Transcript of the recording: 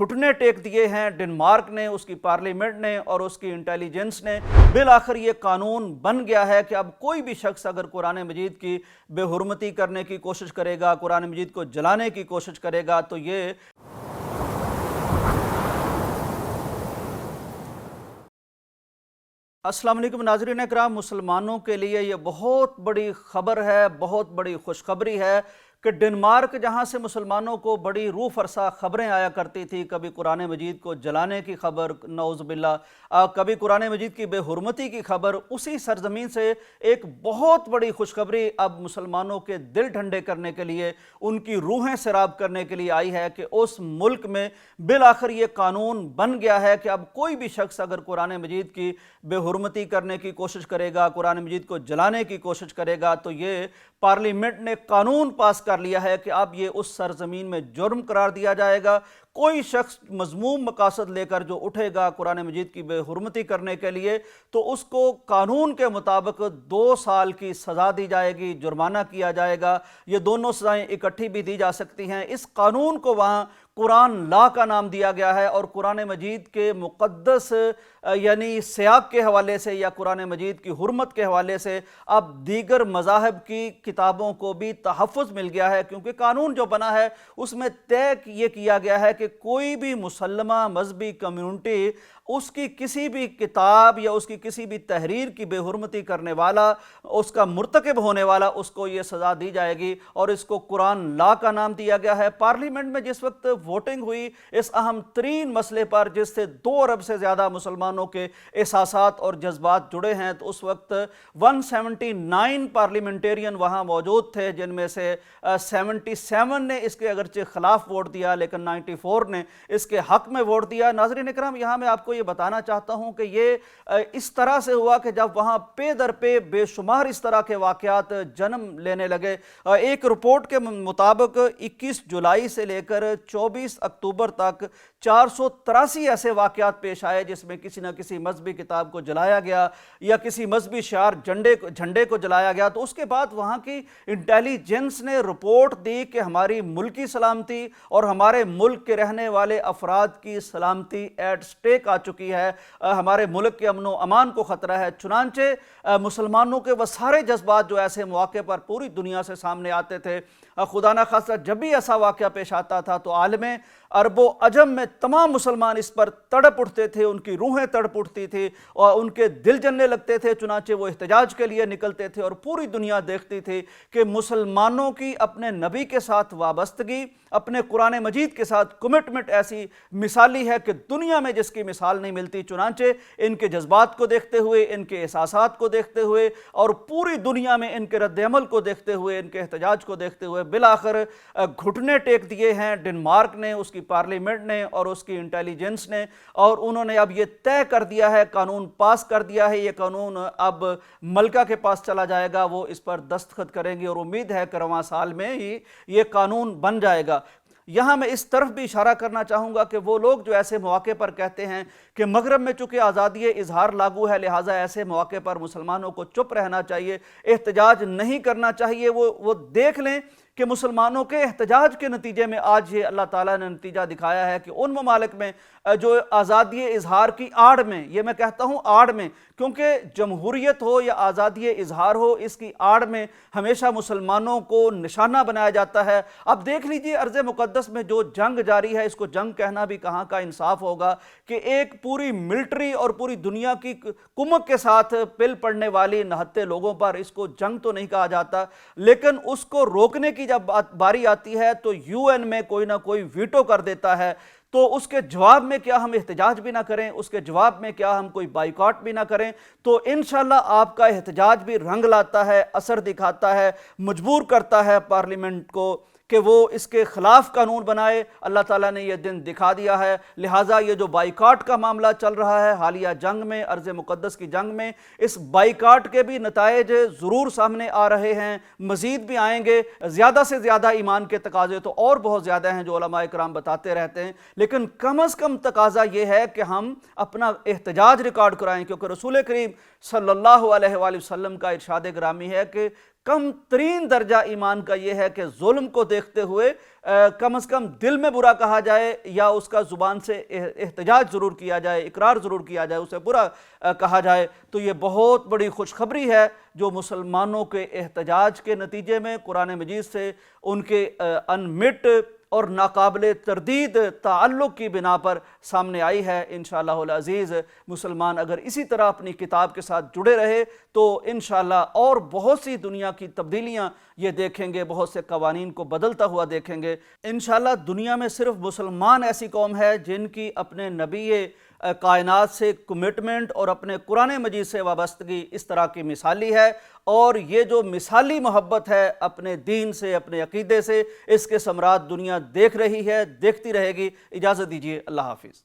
گھٹنے ٹیک دیے ہیں ڈنمارک نے، اس کی پارلیمنٹ نے اور اس کی انٹیلیجنس نے۔ بالآخر یہ قانون بن گیا ہے کہ اب کوئی بھی شخص اگر قرآن مجید کی بے حرمتی کرنے کی کوشش کرے گا، قرآن مجید کو جلانے کی کوشش کرے گا تو یہ السلام علیکم ناظرین اکرام، مسلمانوں کے لیے یہ بہت بڑی خبر ہے، بہت بڑی خوشخبری ہے کہ ڈنمارک جہاں سے مسلمانوں کو بڑی روح فرسا خبریں آیا کرتی تھی، کبھی قرآن مجید کو جلانے کی خبر نعوذ باللہ، کبھی قرآن مجید کی بے حرمتی کی خبر، اسی سرزمین سے ایک بہت بڑی خوشخبری اب مسلمانوں کے دل ٹھنڈے کرنے کے لیے، ان کی روحیں سیراب کرنے کے لیے آئی ہے کہ اس ملک میں بالآخر یہ قانون بن گیا ہے کہ اب کوئی بھی شخص اگر قرآن مجید کی بے حرمتی کرنے کی کوشش کرے گا، قرآن مجید کو جلانے کی کوشش کرے گا تو یہ پارلیمنٹ نے قانون پاس کر لیا ہے کہ اب یہ اس سرزمین میں جرم قرار دیا جائے گا۔ کوئی شخص مذموم مقاصد لے کر جو اٹھے گا قرآن مجید کی بے حرمتی کرنے کے لیے تو اس کو قانون کے مطابق 2 سال کی سزا دی جائے گی، جرمانہ کیا جائے گا۔ یہ دونوں سزائیں اکٹھی بھی دی جا سکتی ہیں۔ اس قانون کو وہاں قرآن لا کا نام دیا گیا ہے اور قرآن مجید کے مقدس یعنی سیاق کے حوالے سے یا قرآن مجید کی حرمت کے حوالے سے اب دیگر مذاہب کی کتابوں کو بھی تحفظ مل گیا ہے، کیونکہ قانون جو بنا ہے اس میں طے یہ کیا گیا ہے کہ کوئی بھی مسلمہ مذہبی کمیونٹی اس کی کسی بھی کتاب یا اس کی کسی بھی تحریر کی بے حرمتی کرنے والا، اس کا مرتکب ہونے والا، اس کو یہ سزا دی جائے گی اور اس کو قرآن لا کا نام دیا گیا ہے۔ پارلیمنٹ میں جس وقت ووٹنگ ہوئی اس اہم ترین مسئلے پر جس سے 2 ارب سے زیادہ مسلمانوں کے احساسات اور جذبات جڑے ہیں، تو اس وقت 179 پارلیمنٹیرین وہاں موجود تھے، جن میں سے 77 نے اس کے اگرچہ خلاف ووٹ دیا لیکن 94 نے اس کے حق میں ووٹ دیا۔ ناظرین اکرام، یہاں میں آپ کو یہ بتانا چاہتا ہوں کہ یہ اس طرح سے ہوا کہ جب وہاں پے در پے بے شمار اس طرح کے واقعات جنم لینے لگے۔ ایک رپورٹ کے مطابق 21 جولائی سے لے کر 24 اکتوبر تک 483 ایسے واقعات پیش آئے جس میں کسی نہ کسی مذہبی کتاب کو جلایا گیا یا کسی مذہبی شعار جھنڈے کو جلایا گیا۔ تو اس کے بعد وہاں کی انٹیلیجنس نے رپورٹ دی کہ ہماری ملکی سلامتی اور ہمارے ملک کے رہنے والے افراد کی سلامتی ایٹ سٹیک آ چکی ہے، ہمارے ملک کے امن و امان کو خطرہ ہے۔ چنانچہ مسلمانوں کے وہ سارے جذبات جو ایسے مواقع پر پوری دنیا سے سامنے آتے تھے، خدا نخواستہ جب بھی ایسا واقعہ پیش آتا تھا تو عالم عرب و عجم میں تمام مسلمان اس پر تڑپ اٹھتے تھے، ان کی روحیں تڑپ اٹھتی تھی اور ان کے دل جلنے لگتے تھے۔ چنانچہ وہ احتجاج کے لیے نکلتے تھے اور پوری دنیا دیکھتی تھی کہ مسلمانوں کی اپنے نبی کے ساتھ وابستگی، اپنے قرآن مجید کے ساتھ کمٹمنٹ ایسی مثالی ہے کہ دنیا میں جس کی مثال نہیں ملتی۔ چنانچہ ان کے جذبات کو دیکھتے ہوئے، ان کے احساسات کو دیکھتے ہوئے اور پوری دنیا میں ان کے رد عمل کو دیکھتے ہوئے، ان کے احتجاج کو دیکھتے ہوئے بالآخر گھٹنے ٹیک دیے ہیں ڈنمارک نے، اس کی پارلیمنٹ نے اور اس کی انٹیلیجنس نے، اور انہوں نے اب یہ طے کر دیا ہے، قانون پاس کر دیا ہے۔ یہ قانون اب ملکہ کے پاس چلا جائے گا، وہ اس پر دستخط کریں گے اور امید ہے کہ رواں سال میں ہی یہ قانون بن جائے گا۔ یہاں میں اس طرف بھی اشارہ کرنا چاہوں گا کہ وہ لوگ جو ایسے مواقع پر کہتے ہیں کہ مغرب میں چونکہ آزادی اظہار لاگو ہے لہٰذا ایسے مواقع پر مسلمانوں کو چپ رہنا چاہیے، احتجاج نہیں کرنا چاہیے، وہ دیکھ لیں کہ مسلمانوں کے احتجاج کے نتیجے میں آج یہ اللہ تعالیٰ نے نتیجہ دکھایا ہے کہ ان ممالک میں جو آزادی اظہار کی آڑ میں، یہ میں کہتا ہوں آڑ میں، کیونکہ جمہوریت ہو یا آزادی اظہار ہو، اس کی آڑ میں ہمیشہ مسلمانوں کو نشانہ بنایا جاتا ہے۔ اب دیکھ لیجئے ارض مقدس میں جو جنگ جاری ہے، اس کو جنگ کہنا بھی کہاں کا انصاف ہوگا کہ ایک پوری ملٹری اور پوری دنیا کی کمک کے ساتھ پل پڑنے والی نہتے لوگوں پر اس کو جنگ تو نہیں کہا جاتا، لیکن اس کو روکنے کی جب باری آتی ہے تو UN میں کوئی نہ کوئی ویٹو کر دیتا ہے۔ تو اس کے جواب میں کیا ہم احتجاج بھی نہ کریں، اس کے جواب میں کیا ہم کوئی بائیکاٹ بھی نہ کریں؟ تو انشاءاللہ آپ کا احتجاج بھی رنگ لاتا ہے، اثر دکھاتا ہے، مجبور کرتا ہے پارلیمنٹ کو کہ وہ اس کے خلاف قانون بنائے۔ اللہ تعالیٰ نے یہ دن دکھا دیا ہے، لہٰذا یہ جو بائیکاٹ کا معاملہ چل رہا ہے حالیہ جنگ میں، ارض مقدس کی جنگ میں، اس بائیکاٹ کے بھی نتائج ضرور سامنے آ رہے ہیں، مزید بھی آئیں گے۔ زیادہ سے زیادہ ایمان کے تقاضے تو اور بہت زیادہ ہیں جو علماء کرام بتاتے رہتے ہیں، لیکن کم از کم تقاضا یہ ہے کہ ہم اپنا احتجاج ریکارڈ کرائیں، کیونکہ رسول کریم صلی اللہ علیہ وآلہ وسلم کا ارشاد گرامی ہے کہ کم ترین درجہ ایمان کا یہ ہے کہ ظلم کو دیکھتے ہوئے کم از کم دل میں برا کہا جائے یا اس کا زبان سے احتجاج ضرور کیا جائے، اقرار ضرور کیا جائے، اسے برا کہا جائے، تو یہ بہت بڑی خوشخبری ہے جو مسلمانوں کے احتجاج کے نتیجے میں قرآن مجید سے ان کے انمٹ اور ناقابل تردید تعلق کی بنا پر سامنے آئی ہے۔ انشاءاللہ العزیز مسلمان اگر اسی طرح اپنی کتاب کے ساتھ جڑے رہے تو انشاءاللہ اور بہت سی دنیا کی تبدیلیاں یہ دیکھیں گے، بہت سے قوانین کو بدلتا ہوا دیکھیں گے۔ انشاءاللہ دنیا میں صرف مسلمان ایسی قوم ہے جن کی اپنے نبی کائنات سے کمٹمنٹ اور اپنے قرآن مجید سے وابستگی اس طرح کی مثالی ہے، اور یہ جو مثالی محبت ہے اپنے دین سے، اپنے عقیدے سے، اس کے ثمرات دنیا دیکھ رہی ہے، دیکھتی رہے گی۔ اجازت دیجیے، اللہ حافظ۔